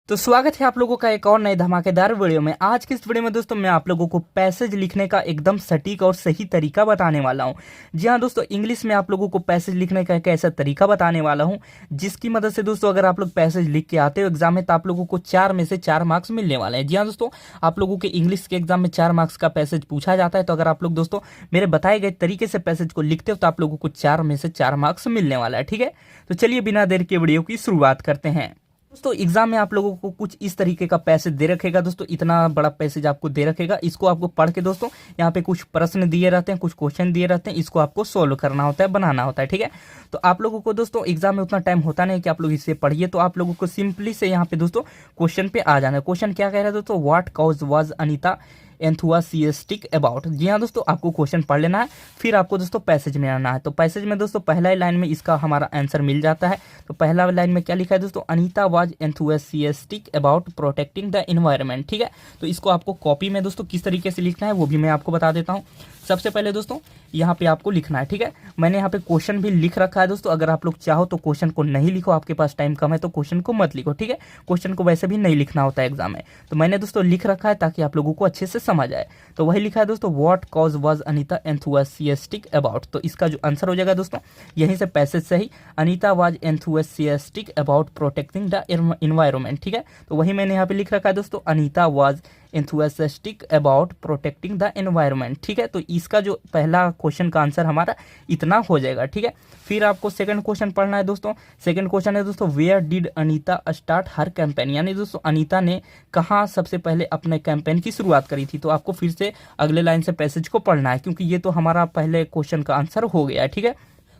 तो स्वागत है आप लोगों का एक और नए धमाकेदार वीडियो में। आज की इस वीडियो में दोस्तों मैं आप लोगों को पैसेज लिखने का एकदम सटीक और सही तरीका बताने वाला हूं। जी हां दोस्तों, इंग्लिश में आप लोगों को पैसेज लिखने का एक ऐसा तरीका बताने वाला हूं जिसकी मदद से दोस्तों अगर आप लोग पैसेज लिख के आते हो एग्जाम में तो आप लोगों को 4 में से 4 मार्क्स मिलने वाले हैं। जी हाँ दोस्तों, आप लोगों के इंग्लिश के एग्जाम में 4 मार्क्स का पैसेज पूछा जाता है। तो अगर आप लोग दोस्तों मेरे बताए गए तरीके से पैसेज को लिखते हो तो आप लोगों को 4 में से 4 मार्क्स मिलने वाला है। ठीक है, तो चलिए बिना देर के वीडियो की शुरुआत करते हैं। दोस्तों एग्जाम में आप लोगों को कुछ इस तरीके का पैसेज दे रखेगा। दोस्तों इतना बड़ा पैसेज आपको दे रखेगा, इसको आपको पढ़ के दोस्तों यहाँ पे कुछ प्रश्न दिए रहते हैं, कुछ क्वेश्चन दिए रहते हैं, इसको आपको सोल्व करना होता है, बनाना होता है। ठीक है, तो आप लोगों को दोस्तों एग्जाम में उतना टाइम होता नहीं कि आप लोग इसे पढ़िए, तो आप लोगों को सिंपली से यहाँ पे दोस्तों क्वेश्चन पे आ जाना है। क्वेश्चन क्या कह रहा है दोस्तों, what cause was Anita enthusiastic about. जी हाँ दोस्तों, आपको क्वेश्चन पढ़ लेना है, फिर आपको दोस्तों पैसेज में आना है। तो पैसेज में दोस्तों पहला ही लाइन में इसका हमारा आंसर मिल जाता है। तो पहला लाइन में क्या लिखा है दोस्तों, Anita was enthusiastic about protecting the environment. ठीक है, तो इसको आपको कॉपी में दोस्तों किस तरीके से लिखना है वो भी मैं आपको बता देता हूँ। सबसे पहले दोस्तों यहाँ पे आपको लिखना है। ठीक है, मैंने यहाँ पे क्वेश्चन भी लिख रखा है दोस्तों। अगर आप लोग चाहो तो क्वेश्चन को नहीं लिखो, आपके पास टाइम कम है तो क्वेश्चन को मत लिखो। ठीक है, क्वेश्चन को वैसे भी नहीं लिखना होता है एग्जाम में, तो मैंने दोस्तों लिख रखा है ताकि आप लोगों को अच्छे से समझ आए। तो वही लिखा है दोस्तों, what cause was Anita enthusiastic about. तो इसका जो आंसर हो जाएगा दोस्तों यहीं से पैसेज से ही, Anita was enthusiastic about protecting the environment. ठीक है, तो वही मैंने यहाँ पे लिख रखा है दोस्तों, Anita was enthusiastic about protecting the environment। ठीक है, तो इसका जो पहला क्वेश्चन का आंसर हमारा इतना हो जाएगा। ठीक है, फिर आपको सेकंड क्वेश्चन पढ़ना है दोस्तों। सेकंड क्वेश्चन है दोस्तों, where did Anita start her campaign, यानी दोस्तों अनीता ने कहाँ सबसे पहले अपने कैंपेन की शुरुआत करी थी। तो आपको फिर से अगले लाइन से पैसेज को पढ़ना है, क्योंकि ये तो हमारा पहले क्वेश्चन का आंसर हो गया है। ठीक है,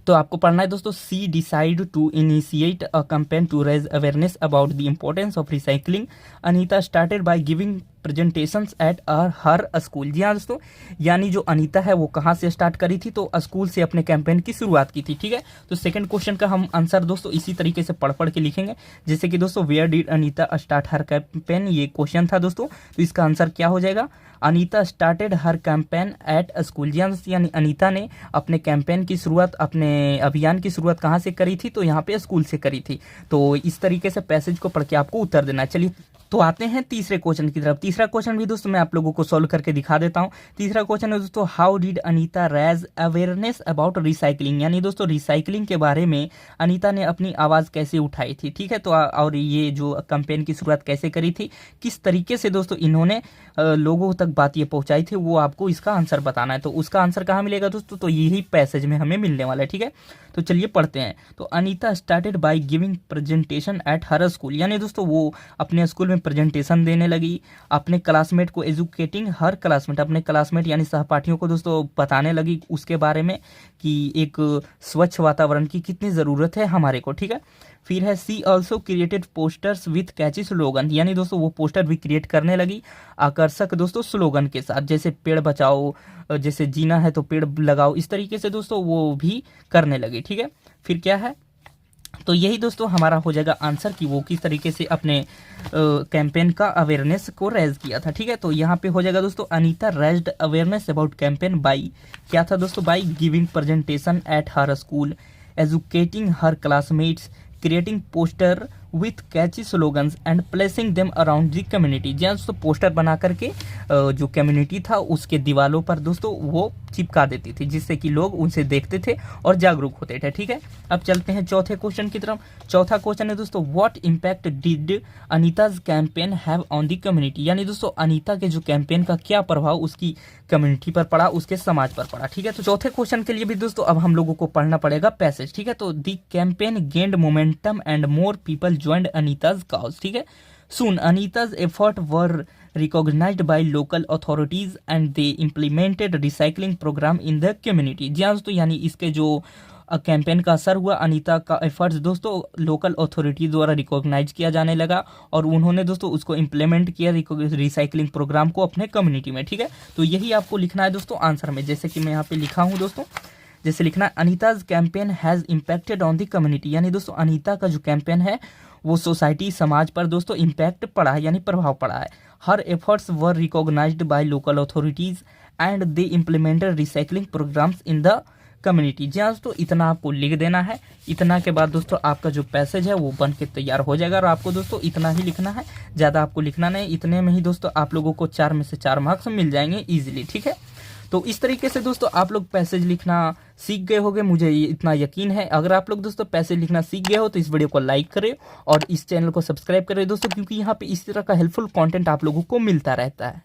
तो आपको पढ़ना है दोस्तों, she decide to initiate a campaign to raise awareness about the importance of recycling. Anita started by giving presentations at her school. जी हाँ दोस्तों, यानी जो अनीता है वो कहाँ से स्टार्ट करी थी, तो स्कूल से अपने कैंपेन की शुरुआत की थी। ठीक है, तो सेकंड क्वेश्चन का हम आंसर दोस्तों इसी तरीके से पढ़ पढ़ के लिखेंगे, जैसे कि दोस्तों where did Anita start her campaign, ये क्वेश्चन था दोस्तों। तो इसका आंसर क्या हो जाएगा, Anita started her campaign at school. जी हाँ दोस्तों, यानी अनीता ने अपने कैंपेन की शुरुआत, अपने अभियान की शुरुआत कहाँ से करी थी, तो यहाँ पे स्कूल से करी थी। तो इस तरीके से पैसेज को पढ़ के आपको उत्तर देना है। चलिए तो आते हैं तीसरे क्वेश्चन की तरफ। तीसरा क्वेश्चन भी दोस्तों मैं आप लोगों को सॉल्व करके दिखा देता हूं। तीसरा क्वेश्चन है दोस्तों, how did Anita raise awareness about recycling, यानी दोस्तों रिसाइकलिंग के बारे में अनीता ने अपनी आवाज़ कैसे उठाई थी। ठीक है, तो और ये जो कैंपेन की शुरुआत कैसे करी थी, किस तरीके से दोस्तों इन्होंने लोगों तक बात ये पहुंचाई थी, वो आपको इसका आंसर बताना है। तो उसका आंसर कहाँ मिलेगा दोस्तों, तो यही पैसेज में हमें मिलने वाला है। ठीक है, तो चलिए पढ़ते हैं। तो Anita started by giving presentation at her school, यानी दोस्तों वो अपने स्कूल में प्रेजेंटेशन देने लगी, अपने क्लासमेट को एजुकेटिंग हर क्लासमेट, अपने क्लासमेट यानी सहपाठियों को दोस्तों बताने लगी उसके बारे में कि एक स्वच्छ वातावरण की कितनी ज़रूरत है हमारे को। ठीक है, फिर है she also created posters with catchy slogan, यानी दोस्तों वो पोस्टर भी क्रिएट करने लगी आकर्षक दोस्तों स्लोगन के साथ, जैसे पेड़ बचाओ, जैसे जीना है तो पेड़ लगाओ, इस तरीके से दोस्तों वो भी करने लगी। ठीक है, फिर क्या है, तो यही दोस्तों हमारा हो जाएगा आंसर कि वो किस तरीके से अपने कैंपेन का अवेयरनेस को रेज किया था। ठीक है, तो यहाँ पे हो जाएगा दोस्तों, Anita raised awareness about campaign by, क्या था दोस्तों, by giving presentation at her school, educating her classmates, creating poster with catchy slogans and placing them around the community. जी हाँ दोस्तों, पोस्टर बना करके जो कम्युनिटी था उसके दीवारों पर दोस्तों वो चिपका देती थी, जिससे कि लोग उनसे देखते थे और जागरूक होते थे। ठीक है, अब चलते हैं चौथे क्वेश्चन की तरफ। चौथा क्वेश्चन है दोस्तों, what impact did Anita's campaign have on the community, यानी दोस्तों अनीता के जो कैंपेन का क्या प्रभाव उसकी कम्युनिटी पर पड़ा, उसके समाज पर पड़ा। ठीक है, तो चौथे क्वेश्चन के लिए भी दोस्तों अब हम लोगों को पढ़ना पड़ेगा पैसेज। ठीक है, तो the campaign gained momentum and more people joined Anita's cause. ठीक है, soon Anita's efforts were recognized by local authorities and they implemented recycling program in the community। जी हाँ दोस्तों, यानी इसके जो कैंपेन का असर हुआ, अनीता का एफर्ट्स दोस्तों लोकल अथॉरिटी द्वारा रिकॉग्नाइज किया जाने लगा और उन्होंने दोस्तों उसको इम्प्लीमेंट किया रिसाइकलिंग प्रोग्राम को अपने कम्युनिटी में। ठीक है, तो यही आपको लिखना है दोस्तों आंसर में, जैसे कि मैं यहाँ पे लिखा हूँ दोस्तों, जैसे लिखना है, Anita's campaign has impacted on the community, यानी दोस्तों अनीता का जो कैंपेन है वो सोसाइटी समाज पर दोस्तों इम्पैक्ट पड़ा है, यानी प्रभाव पड़ा है। Her efforts were recognised by local authorities and they implemented recycling programmes in the community. जी हाँ दोस्तों, इतना आपको लिख देना है। इतना के बाद दोस्तों आपका जो पैसेज है वो बन के तैयार हो जाएगा और आपको दोस्तों इतना ही लिखना है, ज़्यादा आपको लिखना नहीं। इतने में ही दोस्तों आप लोगों को 4 में से 4 मार्क्स मिल जाएंगे ईजिली, ठीक है। तो इस तरीके से दोस्तों आप लोग पैसेज लिखना सीख गए होंगे, मुझे इतना यकीन है। अगर आप लोग दोस्तों पैसेज लिखना सीख गए हो तो इस वीडियो को लाइक करें और इस चैनल को सब्सक्राइब करें दोस्तों, क्योंकि यहाँ पे इस तरह का हेल्पफुल कंटेंट आप लोगों को मिलता रहता है।